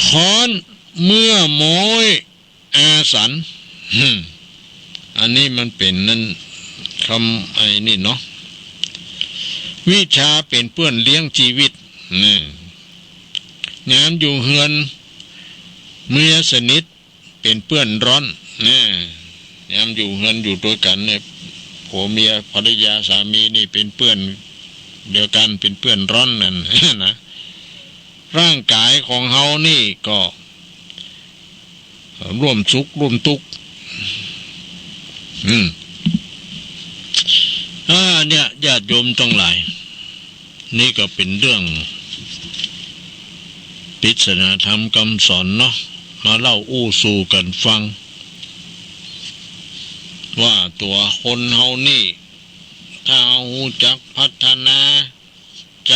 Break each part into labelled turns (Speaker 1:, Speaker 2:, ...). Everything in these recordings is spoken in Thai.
Speaker 1: ค้อนเมื่อโมยอาสันอันนี้มันเป็นนั่นคำไอ้นี่เนาะวิชาเป็นเพื่อนเลี้ยงชีวิตนี่งานอยู่เฮือนเมียสนิทเป็นเพื่อนร้อนนี่ยามอยู่เฮือนอยู่ด้วยกันเนี่ยผัวเมียภรรยาสามีนี่เป็นเพื่อนเดียวกันเป็นเพื่อนร้อนนั่นนะร่างกายของเฮานี่ก็ร่วมสุขร่วมทุกข์เนี่ยญาติโยมทั้งหลายนี่ก็เป็นเรื่องปริศนาธรรมคำสอนเนาะมาเล่าอู้สู่กันฟังว่าตัวคนเฮานี่ถ้าเฮารู้จักพัฒนาใจ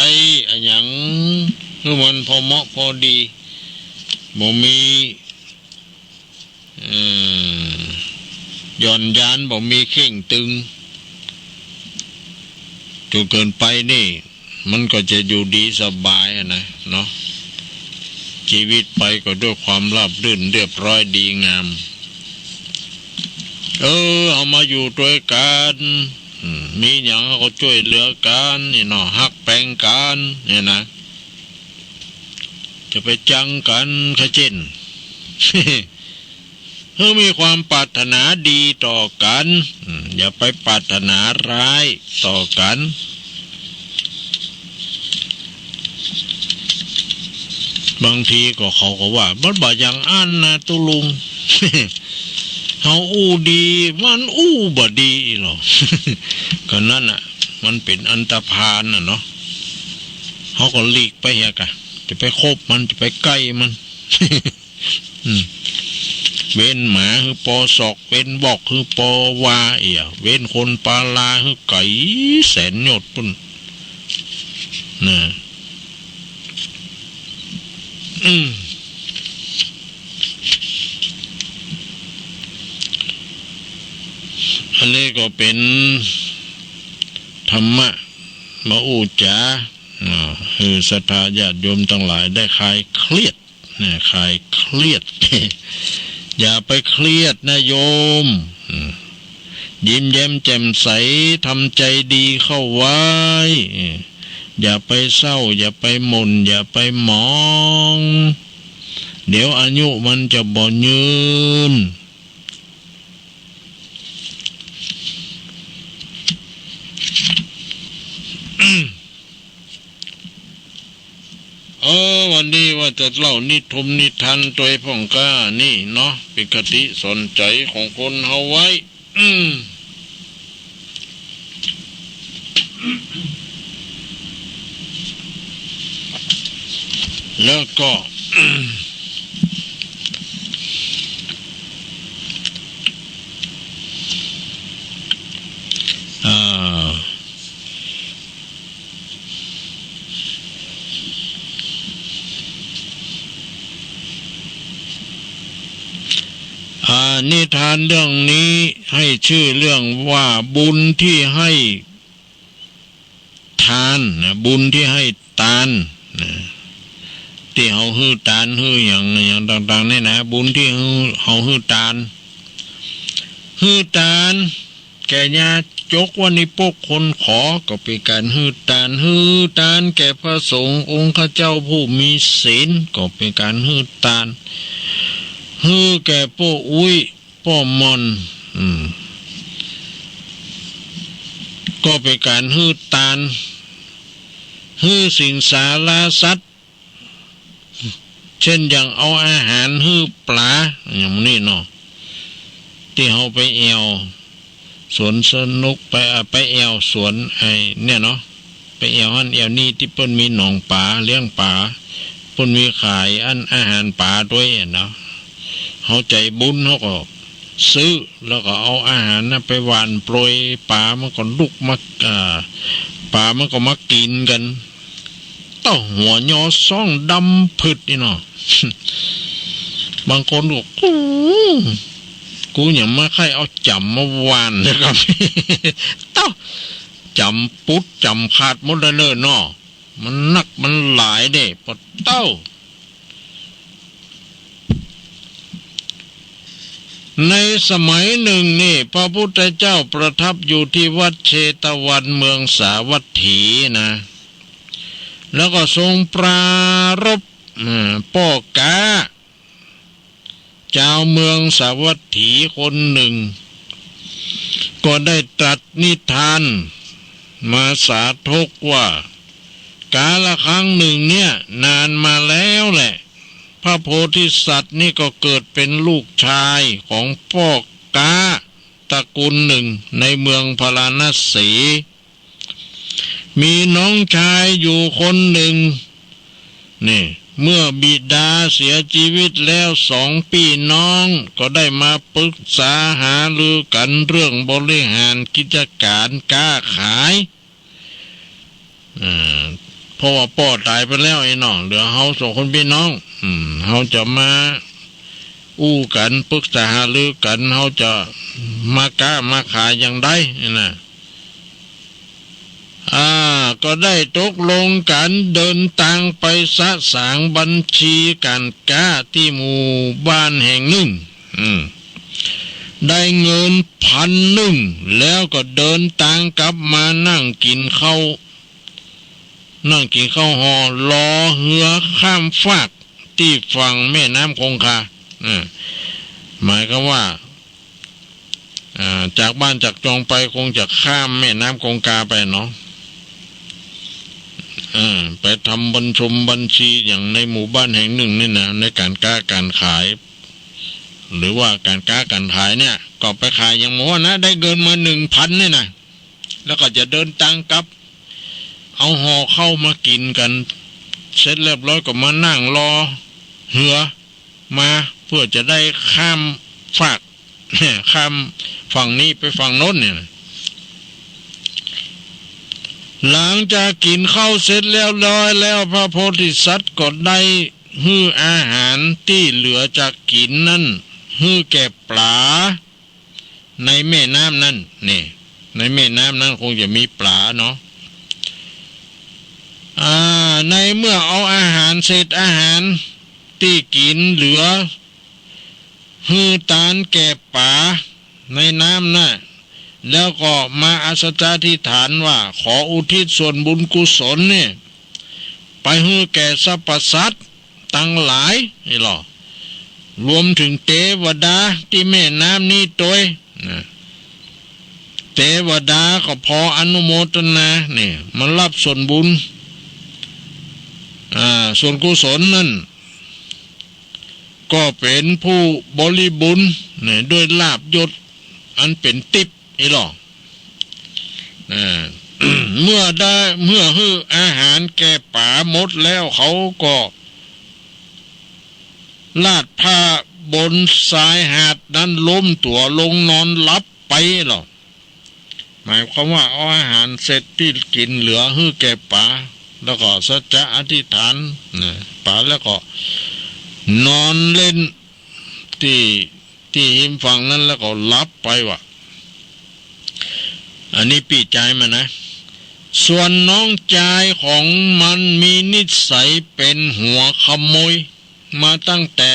Speaker 1: อย่างคือมันพอเหมาะพอดีบ่มีหย่อนยานบ่มีเข่งตึงจนเกินไปนี่มันก็จะอยู่ดีสบายนะเนาะชีวิตไปก็ด้วยความราบรื่นเรียบร้อยดีงามเอามาอยู่ด้วยกันมีอย่างก็ช่วยเหลือกันนี่เนาะฮักแปลงกันเนี่ยนะจะไปจังกันขะเช่น มีความปรารถนาดีต่อกันอย่าไปปรารถนาร้ายต่อกันบางทีก็เขาก็ว่ามันบ่อย่างอันนะตุลุง เฮาอู้ดีมันอู้บ่ดีหรอก ก็นั่นน่ะมันเป็นอันตรพานน่ะเนาะเขาก็หลีกไปเฮียกะจะไปคบมันจะไปใกล้มัน เว้นหมาคือปอศอกเว้นบอกคือปอวาเว้นคนปาลาคือไก่แสนหยดปุ่นนะอันนี้ก็เป็นธรรมะมาอูจาคือศรัทธาญาติโยมทั้งหลายได้คลายเครียดนะคลายเครียด อย่าไปเครียดนะโยมยิ้มแย้มแจ่มใสทำใจดีเข้าไว้อย่าไปเศร้าอย่าไปหม่นอย่าไปหมองเดี๋ยวอายุมันจะบ่ยืนวันนี้ว่าจะเล่านิทมนิทานตัวพ่องก้านี่เนาะเป็นคติสอนใจของคนเฮาไว้แล้วก็ นิทานเรื่องนี้ให้ชื่อเรื่องว่าบุญที่ให้ทานนะบุญที่ให้ทานนะที่เขาฮื้อทานฮื้ออย่างต่างๆนี่นะบุญที่เขาฮื้อทานแก่ญาจกว่านิปกคนขอก็เป็นการฮื้อทานแก่พระสงฆ์องค์ข้าเจ้าผู้มีศีลก็เป็นการฮื้อทานแก่พ่ออุ้ยพ่อมอนก็เป็นการฮื้อทานสิ่งสาราสัตว์เช่นอย่างเอาอาหารปลาอย่างนี้เนาะที่เขาไปแอวสวนสนุกไปแอวสวนไอ้เนี่ยเนาะไปแอวอันแอวนี่ที่เปิ้นมีหนองป่าเลี้ยงป่าเปิ้นมีขายอันอาหารป่าด้วยเนาะเขาใจบุญเขาก็ซื้อแล้วก็เอาอาหารไปหว่านโปรยป่ามันก็ลุกมาป่ามันก็มากินกันต้อหัวยอซ่องดำผึดนี่เนาะ บางคนบอกกูอย่างมาใครเอาจำมาหวานนะครับ ต้อจำปุ๊ดจำขาดหมดเลยเนาะมันนักมันหลายเด้ปะเต้า ในสมัยหนึ่งนี่พระพุทธเจ้าประทับอยู่ที่วัดเชตวันเมืองสาวัตถีนะแล้วก็ทรงปรารภพ่อกาเจ้าเมืองสาวัตถีคนหนึ่งก็ได้ตรัสนิทานมาสาธกว่ากาลครั้งหนึ่งเนี่ยนานมาแล้วแหละพระโพธิสัตว์นี่ก็เกิดเป็นลูกชายของพ่อกาตระกูลหนึ่งในเมืองพาราณสีมีน้องชายอยู่คนหนึ่งนี่เมื่อบิดาเสียชีวิตแล้ว2 พี่น้องก็ได้มาปรึกษาหารือกันเรื่องบริหารกิจการค้าขายเพราะว่าพ่อตายไปแล้วไอ้น้องเหลือเฮา2 คนพี่น้องเฮาจะมาอู้กันปรึกษาหารือกันเฮาจะมาค้ามาขายอย่างไรนะก็ได้ตกลงกันเดินทางไปสะสางบัญชีการค้าที่หมู่บ้านแห่งหนึ่งได้เงิน1,000แล้วก็เดินทางกลับมานั่งกินข้าวห่อรอเรือข้ามฟากที่ฝั่งแม่น้ำคงคาหมายก็ว่าจากบ้านจากจองไปคงจะข้ามแม่น้ำคงคาไปเนาะไปทำบัญชีอย่างในหมู่บ้านแห่งหนึ่งนี่นะในการค้าการขายหรือว่าการค้าการขายเนี่ยก็ไปขายอย่างหมูนะได้เงินมา1,000นี่นะแล้วก็จะเดินตังกับเอาห่อเข้ามากินกันเสร็จเรียบร้อยก็มานั่งรอเรือมาเพื่อจะได้ข้ามฝากข้ามฝั่งนี้ไปฝั่งโน้นเนี่ยหลังจากกินข้าวเสร็จแล้วร้อยแล้วพระโพธิสัตว์ก็ได้ฮื้ออาหารที่เหลือจากกินนั้นฮื้อแก่ปลาในแม่น้ำนั่นนี่ในแม่น้ำนั้นคงจะมีปลาเนาะในเมื่อเอาอาหารเศษอาหารที่กินเหลือฮื้อตานแก่ปลาในน้ำน่ะแล้วก็มาอธิษฐานว่าขออุทิศส่วนบุญกุศลเนี่ยไปให้แก่สรรพสัตว์ทั้งหลายนี่หรอรวมถึงเทวดาที่แม่น้ำนี้ตัวเทวดาก็พออนุโมทนาเนี่ยมารับส่วนบุญส่วนกุศลนั่นก็เป็นผู้บริบุญเนี่ยด้วยลาภยศอันเป็นทิพย์ไอ้หรอเมื่อฮื้ออาหารแก่ป่าหมดแล้วเขาก็ลาดผ้าบนสายหาดนั้นล้มตัวลงนอนหลับไปหรอหมายความว่าเอาอาหารเสร็จที่กินเหลือฮื้อแก่ป่าแล้วก็สัจจะอธิษฐานป่าแล้วก็นอนเล่นที่หิมฝั่งนั้นแล้วก็หลับไปว่ะอันนี้ปีใจมันนะส่วนน้องชายของมันมีนิสัยเป็นหัวขโมยมาตั้งแต่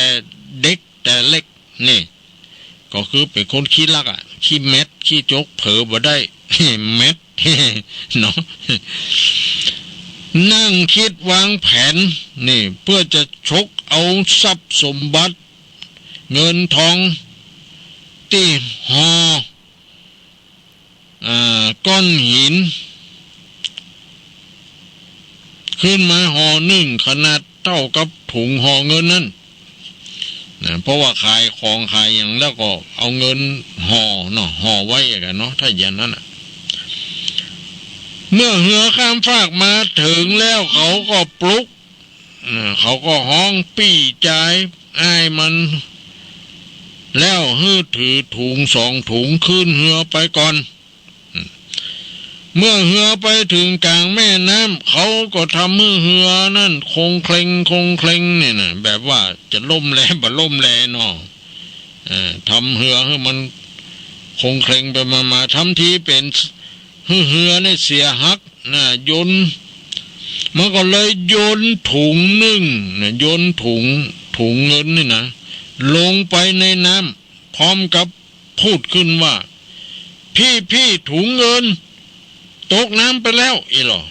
Speaker 1: เด็กแต่เล็กนี่ก็คือเป็นคนขี้ลักขี้เม็ดขี้จกเผลอบ่ได้ เม็ด เนาะนั่งคิดวางแผนนี่เพื่อจะฉกเอาทรัพย์สมบัติเงินทองที่ห่อก้อนหินขึ้นมาห่อ1ขนาดเท่ากับถุงห่อเงินนั่นเพราะว่าขายของขายอย่างแล้วก็เอาเงินห่อเนาะห่อไว้กันเนาะถ้าอย่างนั้นเมื่อเหือข้ามฟากมาถึงแล้วเขาก็ปลุกเขาก็ห้องปี้ใจอ้ายมันแล้วฮื้อถือถุง2 ถุงขึ้นเหือไปก่อนเมื่อเหือไปถึงกลางแม่น้ำเขาก็ทำมือเหือนั่นคงเคร่งเนี่ยนะแบบว่าจะล่มแลบ่ล่มแลเนาะทำเหือให้มันคงเคร่งไปมาทำทีเป็นเหือเนี่ยเสียหักนะโยนมันก็เลยโยนถุง1นะโยนถุงเงินนี่นะลงไปในน้ำ พร้อมกับพูดขึ้นว่าพี่ถุงเงินตกน้ำไปแล้วอีหรอ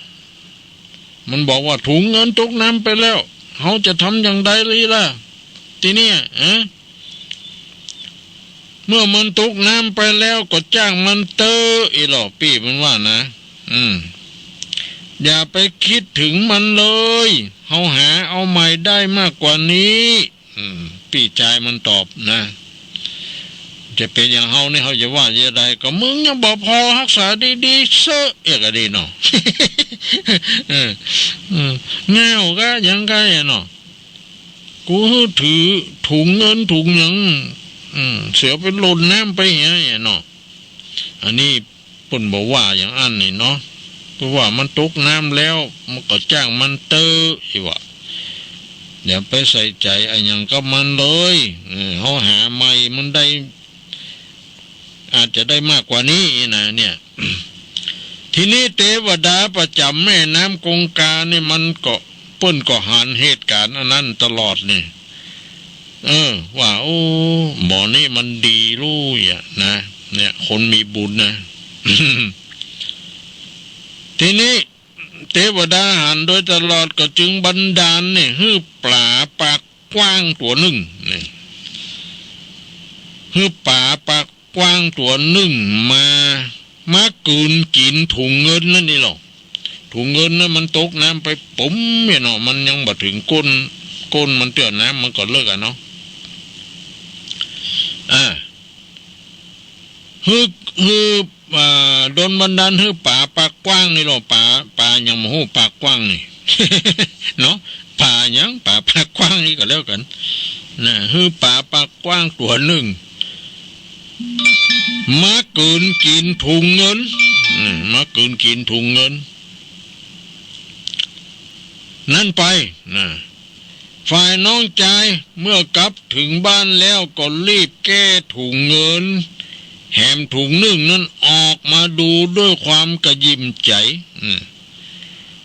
Speaker 1: มันบอกว่าถุงเงินตกน้ำไปแล้วเขาจะทำอย่างไรเลยล่ะทีนี้เมื่อมันตกน้ำไปแล้วก็จ้างมันเตออีหรอพี่มันว่านะอย่าไปคิดถึงมันเลยเขาหาเอาใหม่ได้มากกว่านี้พี่ชายมันตอบนะจะเป็นอย่างเฮานี่เขาจะว่าจะได้ก็มึงยังบอกพอรักษาดีๆเซอะเอกดีเนาะแง่วก็ยังไงเนาะกูถือถุงเงินถุงยังเสียเป็นหล่นน้ำไปเงี้ยเนาะอันนี้ปุ่นบอกว่าอย่างอันนี่เนาะเพราะว่ามันตกน้ำแล้วมันก็จ้างมันเตออีวะอย่าไปใส่ใจอะไรอย่างก็มันเลยเขาหาใหม่มันได้อาจจะได้มากกว่านี้นะเนี่ย ทีนี้เทวดาประจำแม่น้ำคงคาเนี่ยมันก็เปิ้นก็หันเหตุการณ์อันนั้นตลอดนี่ว่าโอ้หมอนี่มันดีรู้อ่ะนะเนี่ยคนมีบุญนะ ทีนี้เทวดาหันโดยตลอดก็จึงบันดาลเนี่ยฮื้อปลาปากกว้างตัวหนึ่งนี่ฮื้อปลาปากกว้างตัวหนึ่งมากืนกินถุงเงินนั่นนี่หรอกถุงเงินนั้นมันตกน้ำไปปุ๋มเนี่ยเนาะมันยังบ่ถึงก้นมันเตือนน้ำมันก็เลิกอ่ะเนาะฮือโดนบันดาลฮือป่าปากกว้างนี่หรอป่ายังมาหูปากกว้างนี่ เนาะป่ายังป่าปากกว้างนี่ก็แล้วกันนะฮือป่าปากกว้างตัวหนึ่งมากืนกินถุงเงินมากืนกินถุงเงินนั่นไปนะฝ่ายน้องชายเมื่อกลับถึงบ้านแล้วก็รีบแก้ถุงเงินแหมถุงหนึ่งนั้นออกมาดูด้วยความกระยิมใจ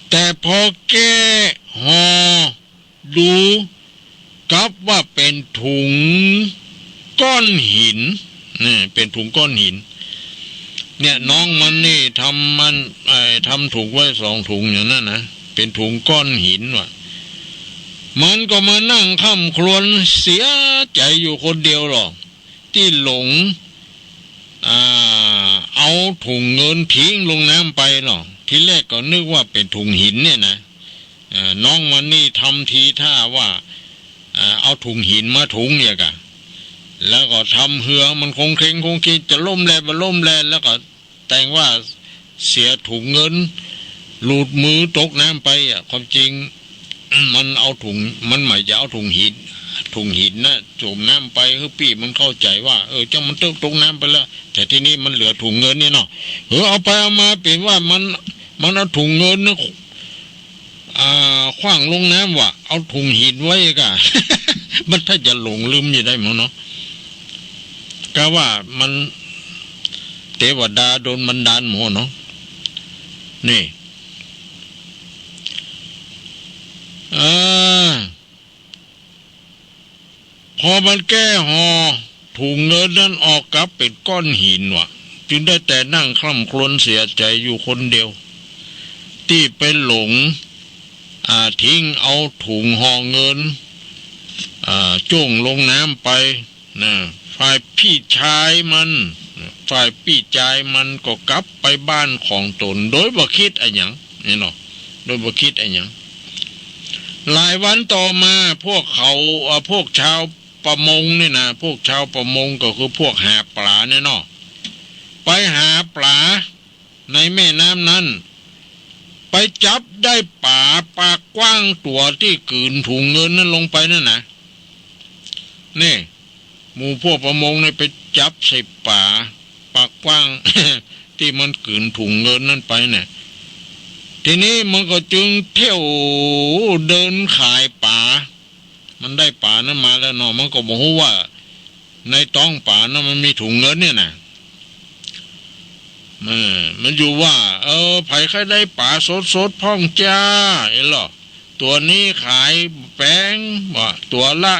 Speaker 1: แต่พอแก้ห่อดูกลับว่าเป็นถุงก้อนหินนี่เป็นถุงก้อนหินเนี่ยน้องมันนี่ทำถุงไว้2 ถุงอย่างนั้นนะเป็นถุงก้อนหินว่ะมันก็มานั่งค่ำครวญเสียใจอยู่คนเดียวหรอกที่หลงเอาถุงเงินทิ้งลงน้ำไปหรอกทีแรกก็นึกว่าเป็นถุงหินเนี่ยนะน้องมันนี่ทำทีท่าว่าเอาถุงหินมาถุงเนี่ยกะแล้วก็ทำเหือมันคงเคร่งคงคิดจะล่มแลแล้วก็แต่งว่าเสียถุงเงินหลุดมือตกน้ำไปความจริงมันเอาถุงมันหมายจะเอาถุงหินนะจมน้ำไปคือปีมันเข้าใจว่าจังมันตกน้ำไปแล้วแต่ที่นี่มันเหลือถุงเงินเนี่ยเนาะเอาไปเอามาเป็นว่ามันเอาถุงเงินนะขว้างลงน้ำว่ะเอาถุงหินไว้กะ มันถ้าจะหลงลืมอยู่ได้มั้งเนาะก็ว่ามันเทวดาโดนบันดาลหมดเนาะนี่พอมันแก้ห่อถุงเงินนั้นออกกลับเป็นก้อนหินว่ะจึงได้แต่นั่งคร่ำครวญเสียใจอยู่คนเดียวที่ไปหลงทิ้งเอาถุงห่อเงินจ้วงลงน้ำไปนะฝ่ายพี่ชายมันก็กลับไปบ้านของตนโดยบ่คิดอะไรอย่างนี่เนาะโดยบ่คิดอะไรอย่างหลายวันต่อมาพวกชาวประมงนี่นะพวกชาวประมงก็คือพวกหาปลาเนี่ยเนาะไปหาปลาในแม่น้ำนั้นไปจับได้ปลาปากกว้างตัวที่กืนถุงเงินนั้นลงไปนั่นนะนี่หมู่พวกประมงเนี่ยไปจับใส่ปลาปากกว้าง ที่มันกืนถุงเงินนั้นไปเนี่ยทีนี้มันก็จึงเที่ยวเดินขายปลามันได้ปลานั้นมาแล้วเนาะมันก็บอกว่าในท้องปลานั้นมันมีถุงเงินเนี่ยนะมันอยู่ว่าไผใครได้ปลาสดพ่องจ้าหรอตัวนี้ขายแป้งว่าตัวละ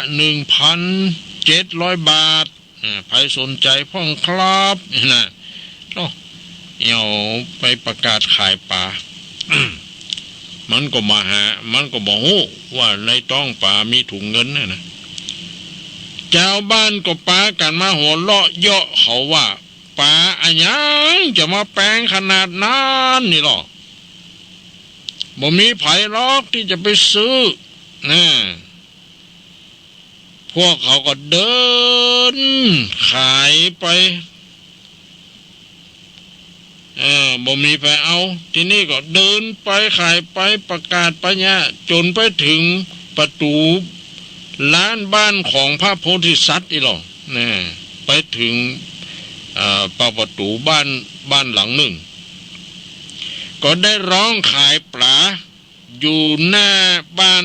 Speaker 1: 1,700 บาท ใครสนใจพ่องครับนะก็เอาไปประกาศขายป่า มันก็มาหามันก็บอกว่าในต้องป่ามีถุงเงินนะเจ้าบ้านก็ปากันมาหัวเลาะเยาะเขาว่าป่าอันยังจะมาแปลงขนาดนั้นนี่หรอบ่มีไผหรอกที่จะไปซื้อนะพวกเขาก็เดินขายไปบ่มีไปเอาที่นี่ก็เดินไปขายไปประกาศไปเนี่ยจนไปถึงประตูร้านบ้านของพระโพธิสัตว์อีหรอนะไปถึงประตูบ้านหลังหนึ่งก็ได้ร้องขายปลาอยู่หน้าบ้าน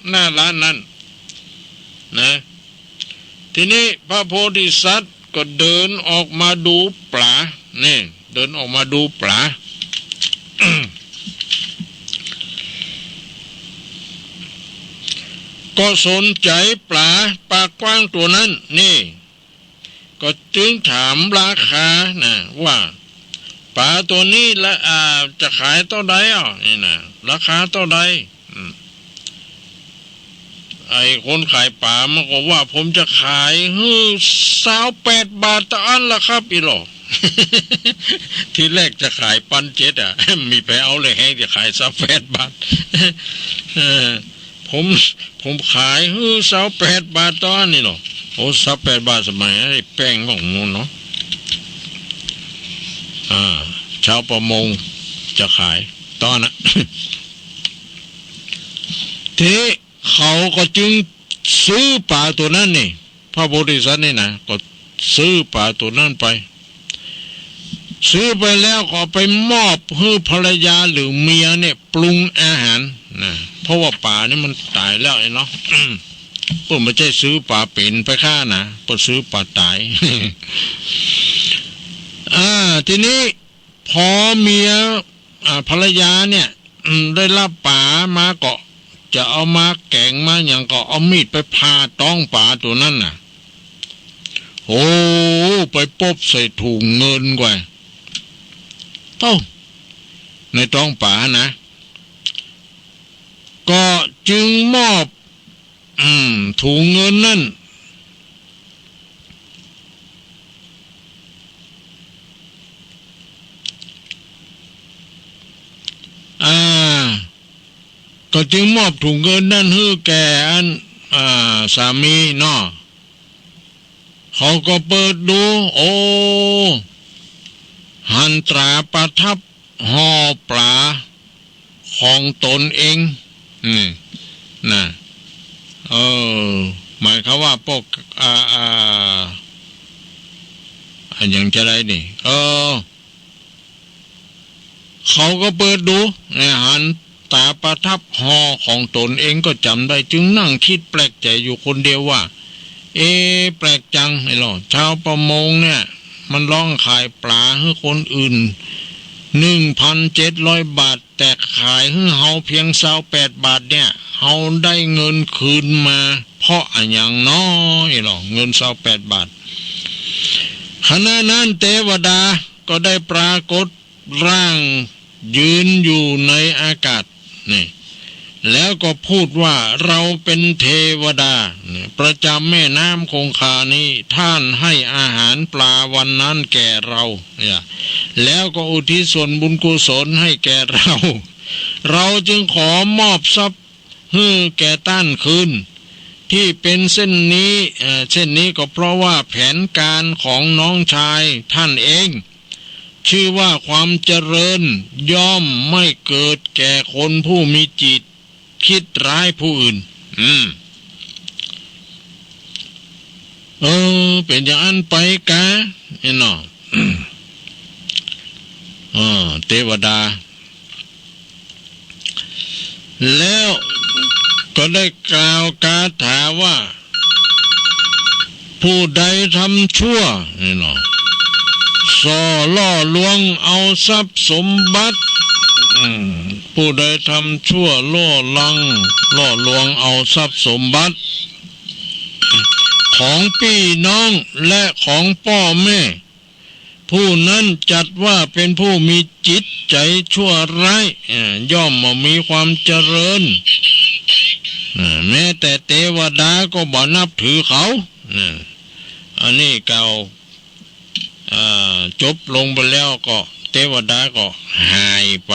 Speaker 1: หน้าร้านนั้นนะทีนี้พระโพธิสัตว์ก็เดินออกมาดูปลานี่เดินออกมาดูปลา ก็สนใจปลาปากกว้างตัวนั้นนี่ก็จึงถามราคานะว่าปลาตัวนี้ละจะขายเท่าใดนี่นะราคาเท่าใดไอ้คนขายปลามันก็ว่าผมจะขาย28 บาทต่ออันละครับอีหลอ ที่แรกจะขาย1,700มีไปเอาเลยแห้งจะขาย28 บาท ผมขาย28 บาทต่ออันนี่หรอโอ้28 บาทสมัยไอ้แป้งของมูลเนาะชาวประมงจะขายตอนนะ ทีเขาก็จึงซื้อปลาตัวนั้นนี่พระโพธิสัตว์นี่นะก็ซื้อปลาตัวนั้นไปซื้อไปแล้วก็ไปมอบให้ภรรยาหรือเมียเนี่ยปรุงอาหารนะเพราะว่าปลานี่มันตายแล้วไอ้เนาะ เพิ่นไม่ใช่ซื้อปลาเป็นไปฆ่านะเพิ่นซื้อปลาตาย ทีนี้พอเมียภรรยาเนี่ยได้รับปลามาก็จะเอามาแกงมาอย่างก็เอามีดไปผ่าท้องปลาตัวนั้นน่ะโอ้ไปปบใส่ถุงเงินกว่าในท้องปลานะก็จึงมอบถุงเงินนั่นก็จึงมอบถุงเงินนั่นให้แก่สามีเนาะเขาก็เปิดดูโอ้หันตราประทับห่อปลาของตนเองนะหมายความว่าพวกอย่างจะได้นี่เขาก็เปิดดูหันตาประทับห่อของตนเองก็จำได้จึงนั่งคิดแปลกใจอยู่คนเดียวว่าแปลกจังไอ้หรอชาวประมงเนี่ยมันร้องขายปลาให้คนอื่น 1,700 บาทแต่ขายให้เฮาเพียง28 บาทเนี่ยเฮาได้เงินคืนมาเพราะอันอย่างน้อยหรอเงิน28 บาทขณะนั้นเทวดาก็ได้ปรากฏร่างยืนอยู่ในอากาศนี่แล้วก็พูดว่าเราเป็นเทวดาประจำแม่น้ำคงคานี้ท่านให้อาหารปลาวันนั้นแก่เราแล้วก็อุทิศส่วนบุญกุศลให้แก่เราจึงขอมอบทรัพย์ให้แก่ท่านคืนที่เป็นเส้นนี้ก็เพราะว่าแผนการของน้องชายท่านเองชื่อว่าความเจริญย่อมไม่เกิดแก่คนผู้มีจิตคิดร้ายผู้อื่นเป็นอย่างนั้นไปกะเนาะ เทวดาแล้วก็ได้กล่าวคาถาว่าผู้ใดทำชั่วเนาะส่อล่อลวงเอาทรัพย์สมบัติผู้ใดทำชั่วล่อลวงเอาทรัพย์สมบัติ ของพี่น้องและของพ่อแม่ผู้นั้นจัดว่าเป็นผู้มีจิตใจชั่วร้ายย่อมมีความเจริญแม้แต่เทวดาก็บ่นับถือเขาอันนี้เก่าจบลงไปแล้วก็เทวดาก็หายไป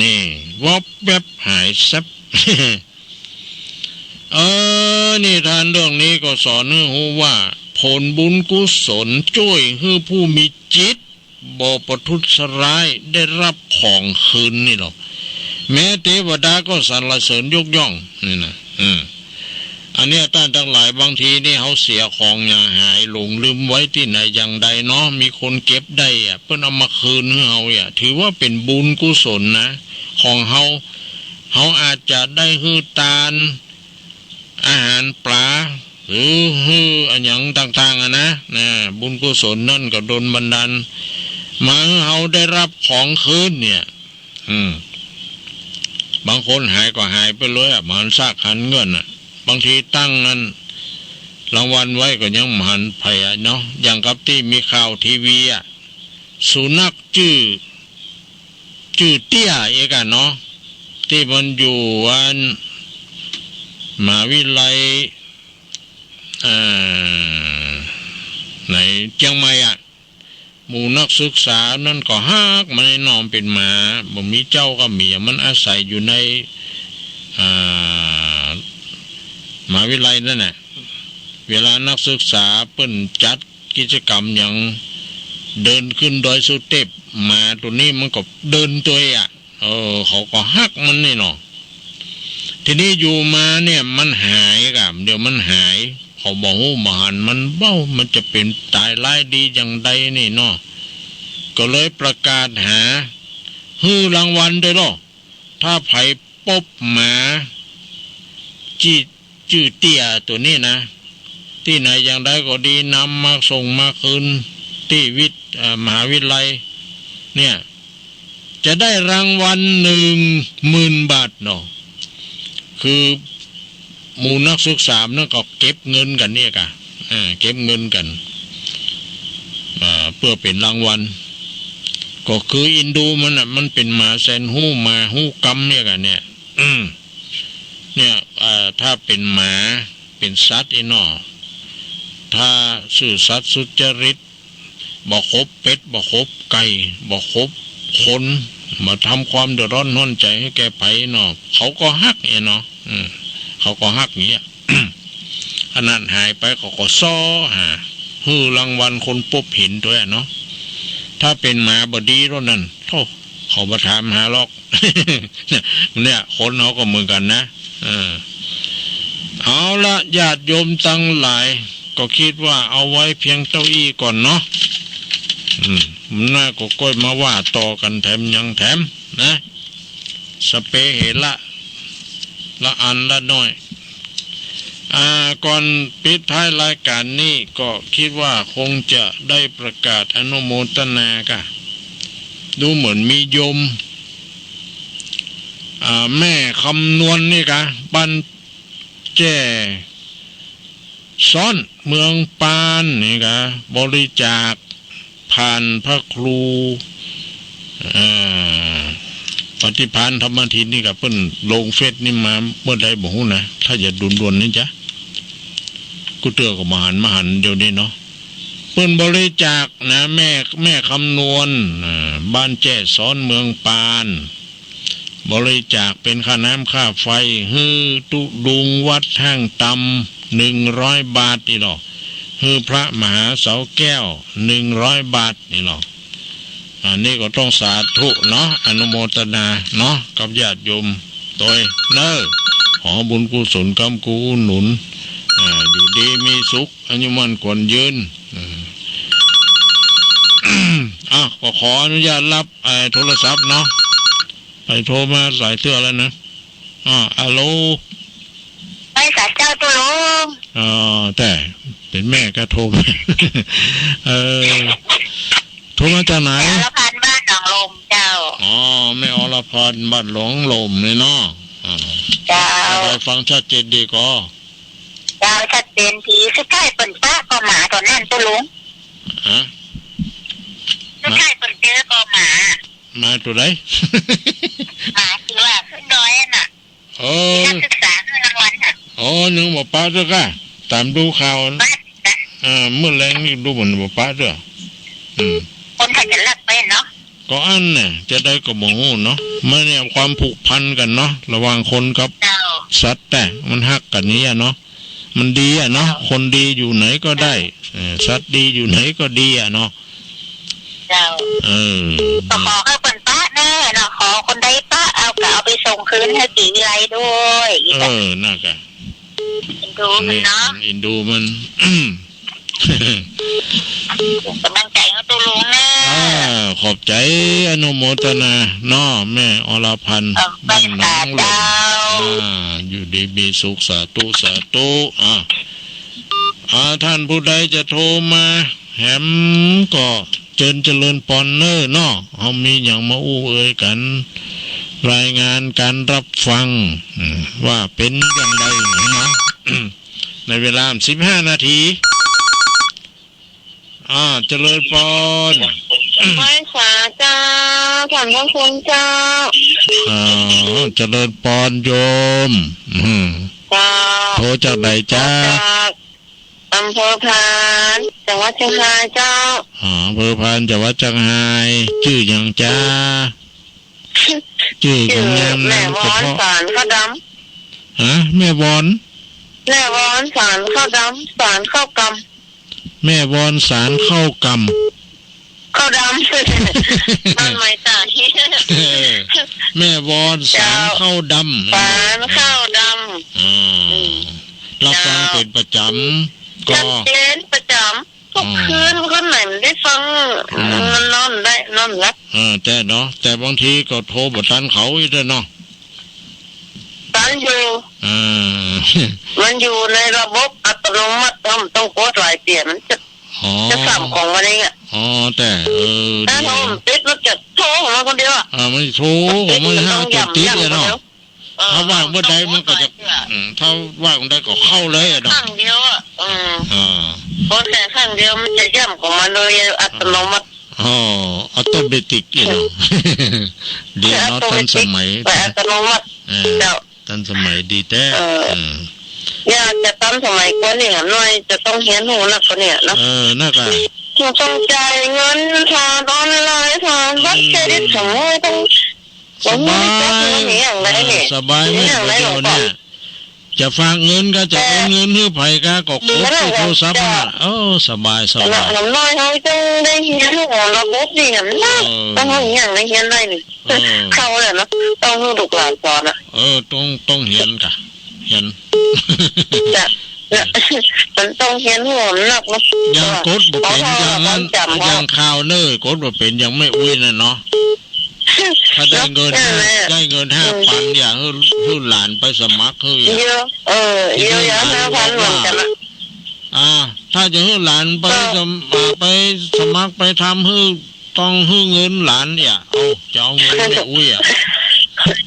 Speaker 1: นี่วับแบบหายซับ นี่ทานเรื่องนี้ก็สอนให้รู้ว่าผลบุญกุศลช่วยให้ผู้มีจิตบ่ประทุษร้ายได้รับของคืนนี่หรอกแม้เทวดาก็สรรเสริญยกย่องนี่นะอันนี้ท่านทั้งหลายบางทีนี่เขาเสียของอย่างหายหลงลืมไว้ที่ไหนอย่างใดเนาะมีคนเก็บได้เพื่อเอามาคืนให้เขาถือว่าเป็นบุญกุศลนะของเขาอาจจะได้ฮือตาลอาหารปลาหรือฮืออันอย่างต่างๆนะบุญกุศลนั่นก็โดนบันดาลมาเขาได้รับของคืนเนี่ยบางคนหายก็หายไปเลยมันซากหันเงินบางทีตั้งนั้นรางวัลไว้ก็ยังหันไผ่เนาะอย่างกับที่มีข่าวทีวีสุนัขชื่อเตี้ยเอกเนาะที่มันอยู่วันมหาวิทยาลัยในเชียงใหม่หมู่นักศึกษานั่นก็ฮักมันในนอมเป็นหมาบ่มีเจ้าก็มีมันอาศัยอยู่ในมหาวิทยาลัยนั่นน่ะเวลานักศึกษาเปิ้นจัดกิจกรรมอย่างเดินขึ้นดอยสุเทพมาตัวนี้มันก็เดินตัวเขาก็ฮักมันนี่เนาะทีนี้อยู่มาเนี่ยมันหายกับเดี๋ยวมันหายเขาบอกว่ามันเบ้ามันจะเป็นตายร้ายดีอย่างใดนี่เนาะก็เลยประกาศหาฮื้อรางวัลด้วยเนาะถ้าไผพบหมาชื่อเตี้ยตัวนี้นะที่ไหนอย่างใดก็ดีนำมาส่งมาคืนที่มหาวิทยาลัยเนี่ยจะได้รางวัล10,000 บาทเนาะคือหมู่นักศึกษานั่นก็เก็บเงินกันเนี่ยกะเก็บเงินกันเพื่อเป็นรางวัลก็คืออินดูมันเป็นหมาแสนหู้มาหู้กำเนี่ยกันเนี่ยเนี่ยถ้าเป็นหมาเป็นสัตว์เนาะถ้าซื่อสัตย์สุจริตบ่คบเป็ดบ่คบไก่บ่คบคนมาทำความเดือดร้อนห้นใจให้แกไผเนาะเขาก็ฮักเนาะเขาก็ฮักอย่างเงี้ย ขนาดหายไปเขาก็ซ้อฮือรางวัลคนปุ๊บเห็นด้วยเนาะถ้าเป็นหมาบดีรถนั่นเขามาถามหาลอก เนี่ยคนเขาก็เหมือนกันนะเอาละญาติโยมตั้งหลายก็คิดว่าเอาไว้เพียงเต้าอี้ก่อนเนาะมันน่าก็ก้อยมาว่าต่อกันแถมยังแถมนะสเปเหละอันละน้อยก่อนปิดท้ายรายการนี้ก็คิดว่าคงจะได้ประกาศอนุโมทนากะดูเหมือนมีโยมแม่คำนวณนี่กะบ้านแจ้ซ้อนเมืองปานนี่กะบริจาคผ่านพระครูปฏิภาณธรรมทินนี่กับเพิ่นลงเฟซนี่มาเมื่อใดบ่ฮู้นะถ้าอย่าดุนๆนี่จ้ะกูเตือก็มาหันเดี๋ยวนี้เนาะเพิ่นบริจาคนะแม่คำนวณบ้านแจ้ซ้อนเมืองปานบริจาคเป็นค่าน้ำค่าไฟฮือตุดุงวัดทางตำ100 บาทนี่หรอฮือพระมหาเสาแก้ว100 บาทนี่หรออันนี้ก็ต้องสาธุเนาะอนุโมทนาเนาะกับญาติโยมโดยขอบุญกุศลกำกูหนุนอยู่ดีมีสุขอายุมั่นขวัญยืนก็ขออนุญาตรับโทรศัพท์เนาะไปโทรมาสายเตื้อแล้วนะฮัลโหล
Speaker 2: ไปสายเจ้าตัวลุง
Speaker 1: แต่เป็นแม่ก็โทรมาโทรมาจากไหน
Speaker 2: อรพันธ์บ้านหนองลมเจ้า
Speaker 1: แม่อรพันธ์บ้านหลงลมเลยเนาะ
Speaker 2: เจ้า
Speaker 1: ไปฟังชัดเจนดีก็
Speaker 2: เจ้าชัดเจ เป็นผีสุดท้ายเปิ่นป้าก็หมาตอนนั้นตัวลุง
Speaker 1: ฮะ
Speaker 2: สุดท้ายเปิ่นเจอก็หมา
Speaker 1: มาตัวไหน
Speaker 2: หมาคือว่าขึ้นดอยน่ะ
Speaker 1: โอ้
Speaker 2: นักศึกษาเงินรางวัลน่ะ
Speaker 1: โอ้ยังบ่ป้าด้วยก็ตามดูข่าว
Speaker 2: บ้านนะ
Speaker 1: เมื่อแรงนี่ดูเหมือนบ่ป้าด้วย
Speaker 2: คนไทยจะเลิกเป็นเนาะ
Speaker 1: ก็อันเนี่ยจะได้ก็บ่ฮู้เนาะมันเนี่ยความผูกพันกันเนาะระหว่างคนกับ
Speaker 2: เจ้า
Speaker 1: สัตว์แต่มันฮักกันนี้อ่ะเนาะมันดีอ่ะเนาะคนดีอยู่ไหนก็ได้สัตว์ดีอยู่ไหนก็ดีอ่ะเนาะ
Speaker 2: เจ้าก็ขอให้เปิ่นป้าแน่เนาะขอคนใดป้าเอาก็เอาไปส่งคืนให้ปีวิไลด้วย
Speaker 1: น่ากะ
Speaker 2: ดูมันเนาะ
Speaker 1: อินดูมัน
Speaker 2: กำลังใจเขาตัวลุงแน่
Speaker 1: ขอบใจอนุโมทนาน้อแม่อรพันธ์บ้านน้องหลงอยู่ดีมีสุขสาธุสาธุท่านผู้ใดจะโทรมาแหมก็เจริญปอนเนอร์น้อเฮามีอย่างมาอู้เอ่ยกันรายงานการรับฟังว่าเป็นอย่างไรเนาะ ในเวลา15 นาทีเจริญปอน
Speaker 2: ไม่สาเจ้าถามท่านคุณเจ้า
Speaker 1: เจริญปอนโยมโทรจากไหนจ้า
Speaker 2: อำเภอพานจังหวัดเชียงรายเจ้า
Speaker 1: อำเภอพานจังหวัดเชียงรายชื่ออย่างจ้าชื่อของงาม
Speaker 2: แม่วอนสารข้าวด
Speaker 1: ำแม่วอน
Speaker 2: สารข้าวดำสารข้าวกำ
Speaker 1: แม่วอนสารข้าวกำ
Speaker 2: ข้าวดำมันไม่ต่าง
Speaker 1: แม่วอนสารข้าวดำ
Speaker 2: สารข้าวด
Speaker 1: ำรับฟังเป็นประจำก็
Speaker 2: เป็นประจำทุกคืนคนไหนมันได้ฟังมันนอนได้นอนหลับ
Speaker 1: แต่เนาะแต่บางทีก็โทรบ่ทันเขาอีกเนาะ
Speaker 2: ตันอยู่มันอยู่ในระบบอัตโนมัติต้องกดหลายเปลี่ยนมันจะสั่งของมันเอง
Speaker 1: แต่
Speaker 2: ถ้าโทรติดมันจะโทรของมันคนเดียว
Speaker 1: มันโทรมันห้าจุดติดเลยเนาะถ้าว่างเมื่อใดมันก็จะถ้าว่างเมื่อใดก็เข้าเลยเนาะ
Speaker 2: ข้างเดียวพอแต่ข้างเดียวมันจะย่ำของมันโดยอัตโนมัติ
Speaker 1: อัตโนมัติเนาะเดี๋ยวเนาะทันสมัย
Speaker 2: อัตโนมัติ
Speaker 1: ทันสมัยดีแต่
Speaker 2: อยากจะตั้งสมัยก่อนเนี่ยหน่อยจะต้องเฮียนหูนักกว่าเนี่ยเนาะ
Speaker 1: น่ากะ
Speaker 2: ต้องจ่ายเงินทางออนไลน์ทางบัตรเครดิตของต้อง
Speaker 1: สบายไม่เดียวเนี่ยจะฝากเงินก็จะเอาเงินให้ไผก็กดโทรศัพท์สบาย
Speaker 2: น้ำน้อยเขาจะได้เฮียนหูระบบดีนะต้องเอาอย่างไรเฮียนได้นี่เข้าเลยเนาะต้องให้ลูกหลานสอน
Speaker 1: ต้องเฮียนกะเฮียน
Speaker 2: มันต้องเฮียนหัวหนักนะ
Speaker 1: ยังกดบ่เป็นอย่างนั้นยังข่าวเนอกดบ่เป็นยังไม่อุ้ยน่ะเนาะถ้าได้เงิน5,000อย่างให้หลานไปสมัครให้
Speaker 2: เยอะเยอะ5,000เหมือนกันนะ
Speaker 1: ถ้าจะให้หลานไปสมัครไปทำให้ต้องให้เงินหลานเนี่ยจะเอาเงินไม่อุ้ย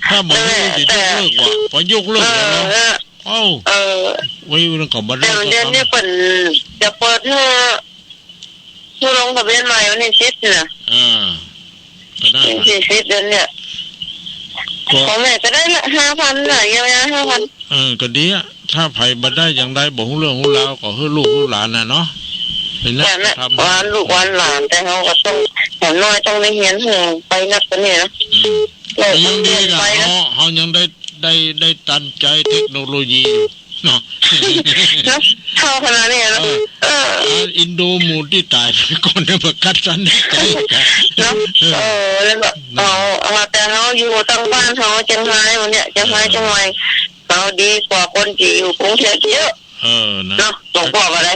Speaker 1: ถ้าบอกว่าจะยกเลิกว่ะพอยกเลิกแล้ววิวนั่นก็บ่ได้
Speaker 2: เดือนนี้เปิดจะเปิดให้ลงทะเบียนใหม่วันที่10น่ะ
Speaker 1: ก็ได้
Speaker 2: 10เดือนเนี่ยของแม่ก็ได้ละ 5,000 น่ะเยียวยา 5,000
Speaker 1: ก็ดีถ้าไผบ่ได้อย่างใดบ่ฮู้เรื่องฮู้ราวก็ให้ลูกหลานน่ะเนาะ
Speaker 2: เป็นนะวันลูกวันหลานแต่เฮาก็ต้องอย่างน้อยต้องได้เรียนหูไปนักกว่านี้นะ
Speaker 1: ยังดีก็เฮายังได้ตันใจเทคโนโลยีเนาะ
Speaker 2: เข้าขนาดนี้นะ
Speaker 1: อินโดมูที่ตายก่อนจะประกาศสันใจ
Speaker 2: แล้วแบบแต่เขาอยู่ตั้งบ้านเขาจังไรวันเนี้ยจังไรเขาดีกว่าคนที่อยู่กรุงเทพเยอะ
Speaker 1: นะ
Speaker 2: เนาะต้องบอกอะไร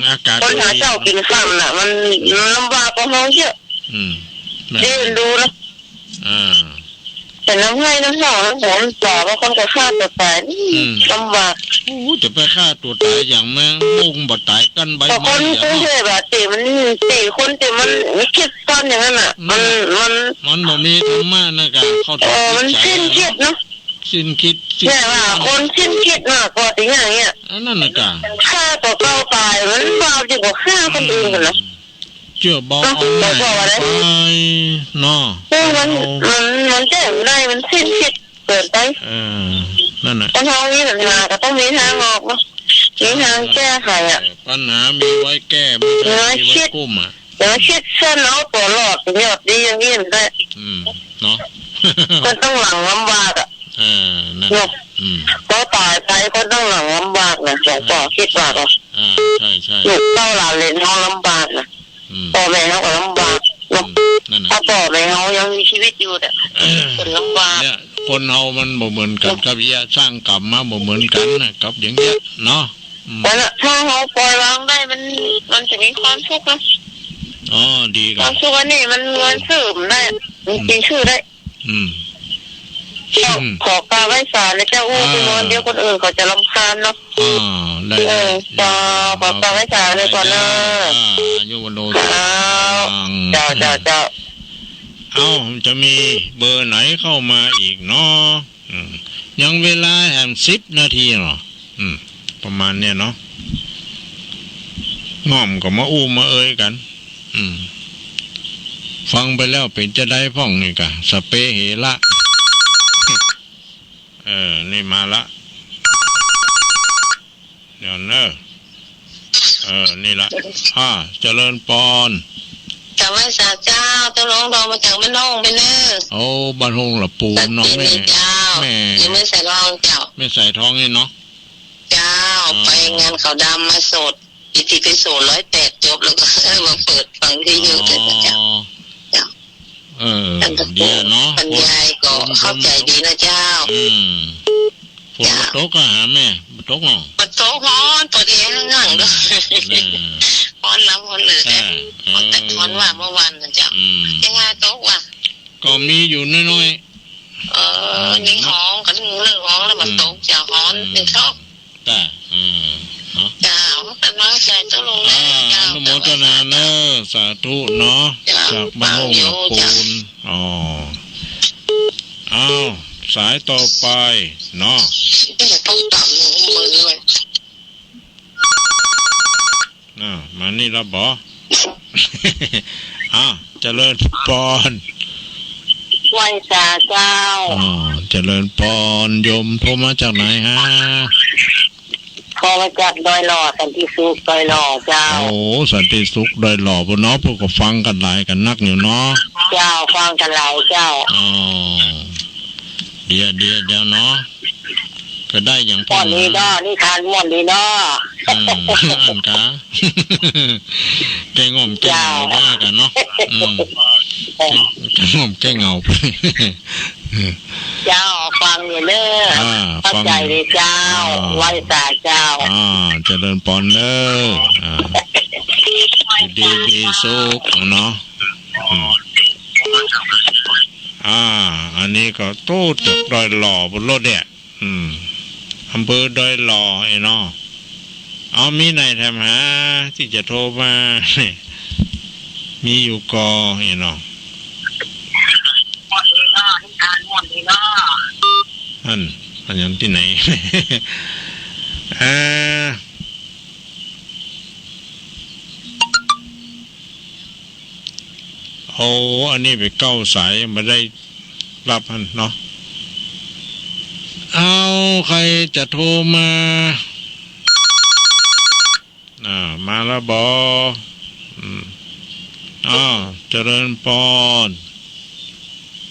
Speaker 1: อากาศ
Speaker 2: คนหาเจ้ากินข้าวน่ะมันลำบากกว่าเขาเยอะดีดูนะแต่น้ำให้น้ำหนองน้ำหอมจ่อว่าคนจะฆ่าตัวตายลำบาก
Speaker 1: จะไปฆ่าตัวตายอย่างแม่มุ่งบ่ตายกันใบไม้
Speaker 2: คนกรุงเทพแบบมันคนแต่มันคิดตอนอย่างนั้นอ่ะ
Speaker 1: มันบ่มีธรรมะนะกะเขา
Speaker 2: มันสิ้นคิดเนาะ
Speaker 1: สิ้นคิด
Speaker 2: แค่ว่าคนสิ้นคิดมากกว่าอย่างเงี้ย
Speaker 1: นั่นน่ะกะ
Speaker 2: ฆ่า ายมันเบาจริงกว่าฆ่าคนอื่นกันนะ
Speaker 1: เชื่อบอกเอาไปเนาะ
Speaker 2: มันแจ้งได้มันสิ้นคิดเกิดไป
Speaker 1: นั่นแหละ
Speaker 2: ปัญหานี้ปัญหาก็ต้องมีทางออกเนาะมีทางแก้ไขอ่ะ
Speaker 1: ปัญหามีไว้แก้ไม่ใช่มีไว้กุ้มอ่ะ
Speaker 2: เดี๋ยวคิดเส้นเอาตัวหลอดยอดดีอย่างนี้ได้
Speaker 1: เนาะ
Speaker 2: คนต้องหลังลำบากอ่ะ
Speaker 1: นั่น
Speaker 2: ก็ตายไปคนต้องหลังลำบากนะสองต่อคิดว่าก็
Speaker 1: ใช่ใช่
Speaker 2: ลูกเต้าหลานเลนเขาลำบากนะพ่อแม่เขาก็ลำบากถ้าพ่อแม่เขายังมีชีวิตอยู่แต่คนลำบาก
Speaker 1: เนี่ยคนเรามันบ่เหมือนกันกับเยอะสร้างกรรมมาบ่เหมือนกันนะกับอย่างเงี้ยเนาะ
Speaker 2: แต่ถ้าเขาปล่อยวางได้มันจะมีความสุขนะ
Speaker 1: อ๋อดีกัน
Speaker 2: ความสุขนี่มันเงินซื้อมได้มันกินชื่อได้ขอการไว้สารนะเจ้าอู้ไปนอนเดี๋ยวคนอื่นเขาจะรำคาญเนาะ
Speaker 1: ได้
Speaker 2: ขอการไว้สารเลยก่อนเนอะ
Speaker 1: โยมโน
Speaker 2: เจ้า
Speaker 1: จะมีเบอร์ไหนเข้ามาอีกเนาะยังเวลาแห่ง10 นาทีเนาะประมาณเนี้ยเนาะง่อมก็มาอู้มาเอ่ยกันฟังไปแล้วเป็นจะได้พ่องนี่กะสเปเหละนี่มาละเดี๋ยวเนอะนี่ละเจริญปอน
Speaker 2: จำไว้สาเจ้าต้องร้องดองมาจากบ้านห้องไปเนอะ
Speaker 1: โอ้บ้านห้องละปูน้องแม่
Speaker 2: ยังไม่ใส่รองเจ้า
Speaker 1: ไม่ใส่ท้องนี่เนาะ
Speaker 2: เจ้าไปงานเขาดำมาโสดอีทีไปโสด108จบแล้วก็มาเปิดฟังที่ยูทูบเจ้า
Speaker 1: เดี๋ยวเนาะ
Speaker 2: ปัญญาก็เข้าใจดีนะเจ้า
Speaker 1: ฝนตกก็หาแม่ตกเนาะ
Speaker 2: ตกฮ้อนตัวเองนั่งด้วยฮ้อนแล้วฮ้อนเลยแต่ฮ้อนว่าเมื่อวานนะเจ้ายังไงตกว่ะ
Speaker 1: ก็มีอยู่น้อย
Speaker 2: ๆนี่ฮ้องกันเรื่องฮ้องแล้วมันตกจะฮ้อนนี่ชอบ
Speaker 1: จ้า
Speaker 2: เจ้าแต่น้อยใจต้องลง
Speaker 1: อนุโมทนาเนอะสาธุเนาะจากบ้านห้องปูนสายต่อไปเนาะ
Speaker 2: ต้องต่ำมือเลย
Speaker 1: มานี่ละบ่เจริญปอน
Speaker 2: ไหว้สาเจ้า
Speaker 1: เจริญปอนโยมโทรมาจากไหนฮะ
Speaker 2: พอมาจากดอยหล่อสันติสุขดอยหล่อเจ้า
Speaker 1: โอ้สันติสุขดอยหล่อพวกน้องพวกก็ฟังกันหลายกันนักอยู่เนาะ
Speaker 2: เจ้าฟังกันหลายเจ้า
Speaker 1: เดี๋ยวเนาะก็ได้อย่าง
Speaker 2: พ่อนี้เนาะนี่ทานม่วนดีเนาะ
Speaker 1: อันกะแกงอมแกเงาได้กันเนาะแกงอมแกเงา
Speaker 2: เจ้าฟังอยู่เด้อเข้าใจเลยเจ้าไหว้ศาลเจ้า
Speaker 1: เจริญปอนเด้อดีมีสุขเนาะอันนี้ก็ตู้ตึกดอยหล่อบนรถเนี่ยอำเภอดอยหล่อไอ้เนาะมีไหนทำหาที่จะโทรมามีอยู่กอไอ้เนาะอันยังที่ไหนอันนี้ไปเก้าสายมาได้รับพันเนาะใครจะโทรมามาแล้วบเจริญปอน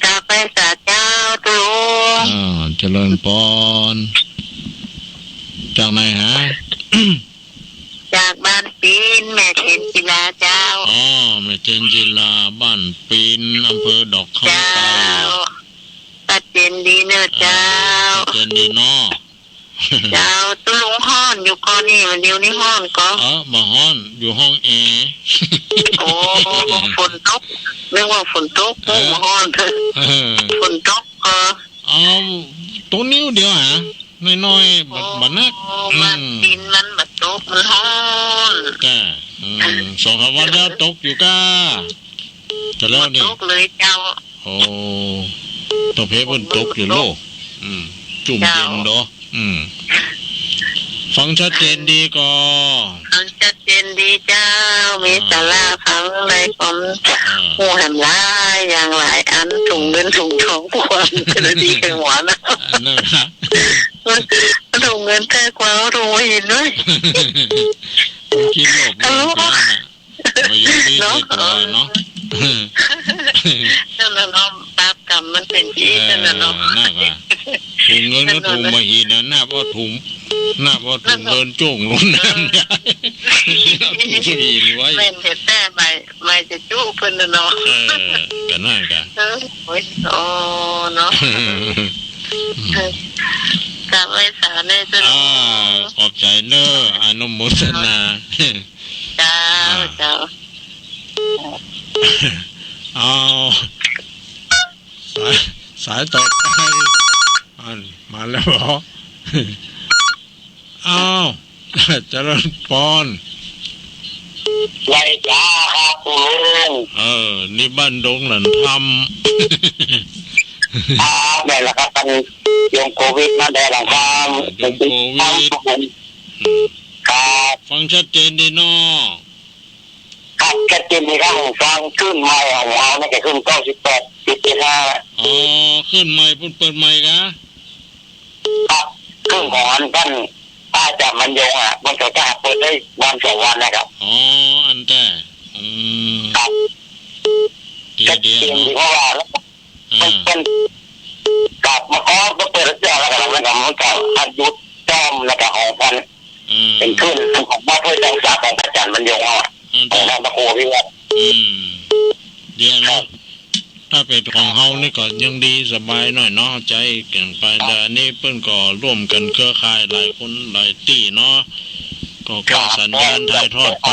Speaker 2: จากไปสาเจ้าตู
Speaker 1: เจริญปอนจากไหนฮะ
Speaker 2: จากบ้านปีนแม่เทนจิลาเจ้า
Speaker 1: แม่เทนจิลาบ้านปีนอำเภอดอกคำไต
Speaker 2: ตัดเจนดีเนอะเจ้า
Speaker 1: เจนดีเนาะ
Speaker 2: เจ้าตุ้ลุงห้อนอยู่ก่อนนี่วันเดียวนี้ห้อนก็
Speaker 1: มาห้อนอยู่ห้องแอร์
Speaker 2: โอ้ฝนตกเรียกว่าฝนตกมาห้อนเถอะฝนตก
Speaker 1: ตัวนิ้วเดียวฮะน้อยๆบัดนัก
Speaker 2: มันดินมันบัดตกมันห้อน
Speaker 1: 2-3 วันแล้วตกอยู่ก้าจะแล้วนี่
Speaker 2: ตกเลยเจ้า
Speaker 1: ตกเพบนตกอยู่โลจุ่มเย็นเนาะ ฟังชัดเจนดีก็
Speaker 2: ฟังชัดเจนดีเจ้ามีสาระฟังในความหูแหมลายอย่างหลายอันถุงเงินถุงทองพวกจะดีกันหัวนะถุงเงินแท้กว่าถุงหินด้วย
Speaker 1: คิดโลภมากนะมาอยู่ดีเนาะ
Speaker 2: นั่นน่ะเนาะบาปกรรมมันเป็นที่นั่นน่ะเนาะ
Speaker 1: น่าว่าถุงเงินก็ถุงมาหินนะหน้าว่าถุงเดินโจ่งลงน้ำเนี่ยถุงหินไว้
Speaker 2: แม่นเห็ดแต่ไม่จะจุเพิ่นเนาะ
Speaker 1: กันนั่นกัน
Speaker 2: โอ้ยโอ้เนาะกราบไหว้สาในตัว
Speaker 1: ขอบใจเนอะอนุโมทนา
Speaker 2: เจ้า
Speaker 1: เอาสายต่อไปมาแล้วเหรออ้าวเจริญพร
Speaker 2: ไล่จ้าครับคุณ
Speaker 1: นี่บ้านดงหลันทำ
Speaker 2: ได้แล้วครับกันยงโควิดมาได้แล้วครับ
Speaker 1: ยงโควิด
Speaker 2: ครับ
Speaker 1: ฟังชัดเจนดีเนาะ
Speaker 2: ครับชัดเจนดีครับฟังขึ้นใหม่ของเราเนี่ยขึ้น98.75
Speaker 1: ขึ้นใหม่เปิดใหม่กะ
Speaker 2: ครับขึ้นของอันกันถ้าจะมันยงมันก็จะเปิดได้วัน2 วันนะครับ
Speaker 1: อันแต่
Speaker 2: ครับชัดเจนดีเพราะว่ามันเป็นกลับมาขอเปิดเจ้าแล้วก็มันก็อายุจ้อมแล้วก็ของพันเป็นขึ้นของบ้านห้วยจังสาของพระจันทร์มันยงของนางตะโคพี่ว่า
Speaker 1: เดี๋ยวนะถ้าเป็นของเฮานี่ก็ยังดีสบายหน่อยเนาะใจเก่งไปแต่อันนี้เปิ้นก็ร่วมกันเครือข่ายหลายคนหลายตี้เนาะก็สัญญาณถ่ายทอดไป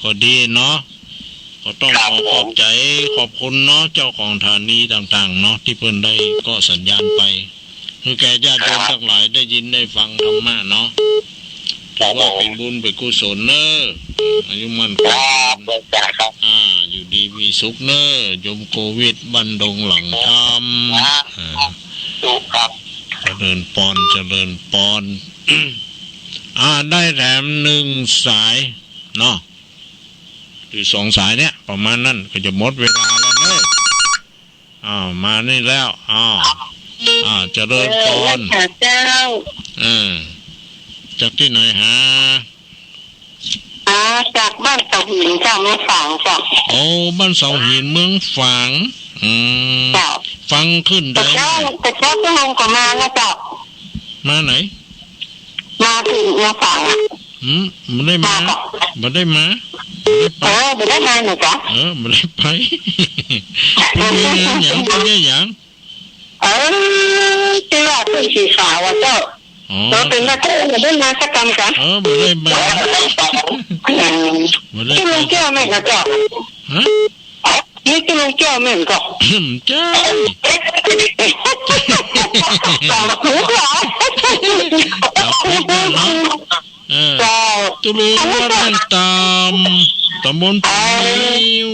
Speaker 1: ก็ดีเนาะก็ต้องขอบใจขอบคุณเนาะเจ้าของฐานีต่างๆเนาะที่เพิ่นได้ก็สัญญาณไปคือแก่ญาติโยมทั้งหลายได้ยินได้ฟังธรรมะเนาะถือว่าเป็นบุญเป็นกุศลเนอะอายุมั่นคงอยู่ดีมีสุขเนอะยมโควิดบันดงหลังทำ
Speaker 2: สุขครับ
Speaker 1: เจริญปอนได้แถม1 สายเนาะหรือ2 สายเนี่ยประมาณนั้นก็จะหมดเวลาแล้วเนอะมานี่แล้วเจริญปอน
Speaker 2: เจ้า
Speaker 1: จากที่ไหนฮะ
Speaker 2: จากบ้านเสาหินเจ้าเมืองฝางจ้ะ
Speaker 1: บ้านเสาหินเมืองฝางฟังขึ้นได้
Speaker 2: แต่เจ้าก็ลงกว่ามาแล้วจ้ะ
Speaker 1: มาไหน
Speaker 2: มาถึงเมืองฝาง
Speaker 1: ไม่ได้มาไม่ได้มา
Speaker 2: ไม่ได้มาหนูจ้ะ
Speaker 1: ไม่ได้ไปเป็นอย่าง
Speaker 2: ที่ว่าขึ้นสีขาวเจ้าเราเป็นนักเตะไม่ได้มาสักกรรมกัน
Speaker 1: ไม่ได้มา
Speaker 2: ที่ลุงแก้วแม่นะจ๊ะนี่ที่ลุงแก้วแม่ก็
Speaker 1: จ้า
Speaker 2: หูเหรอ
Speaker 1: ตุลูวัดนั่งตำบลพิว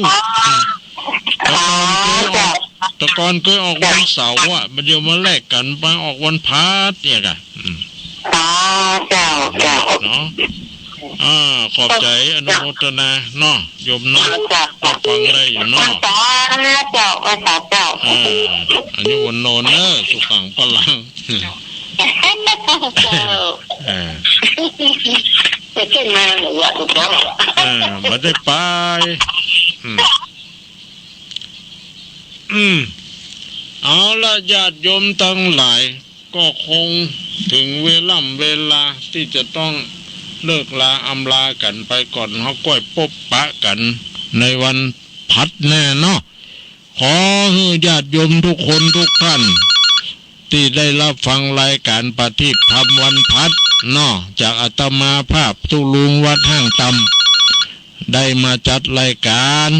Speaker 1: ตะกอนเคยออกวันเสาร์เดี๋ยวมาแลกกันไปออกวันพัดเนี่ยกัน
Speaker 2: เจ้า
Speaker 1: เนาะขอบใจอนุโมทนาเนาะโยมเนาะฟังได้อยู่เนาะ
Speaker 2: เจ้า
Speaker 1: อันนี้วันโนนเนอะสุขังพลัง
Speaker 2: จะขึ้นมาหรือว่าถูกต้อง
Speaker 1: ไม่ได้ไปเอาละญาติโยมทั้งหลายก็คงถึงเวลาที่จะต้องเลิกลาอำลากันไปก่อนเขาก้อยพบปะกันในวันพัดแน่เนาะขอให้ญาติโยมทุกคนทุกท่านที่ได้รับฟังรายการปฏิบัติธรรมวันพัดเนาะจากอาตมาภาพตุลุงวัดห้างตำได้มาจัดรายการ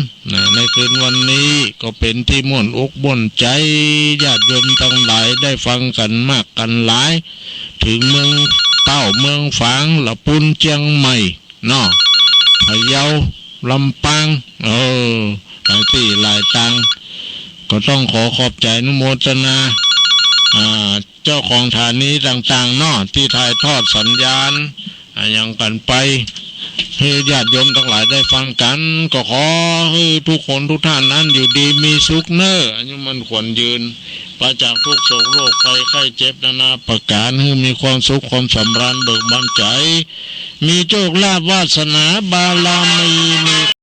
Speaker 1: ในคืนวันนี้ก็เป็นที่ม่วนอกม่วนใจญาติโยมทั้งหลายได้ฟังกันมากกันหลายถึงเมืองเต้าเมืองฝางละปุนเชียงใหม่เนาะพะเยาลำปางหลายที่หลายตังก็ต้องขอบใจอนุโมทนา เจ้าของฐานีต่างๆเนาะที่ถ่ายทอดสัญญาณอย่างกันไปให้ญาติโยมทั้งหลายได้ฟังกันก็ขอให้ทุกคนทุกท่านนั้นอยู่ดีมีสุขเนออันนี้มันควรยืนปราศจากทุกโศกโรคภัยไข้เจ็บนานาประการให้มีความสุขความสำราญเบิกบานใจมีโชคลาภวาสนาบารมีมี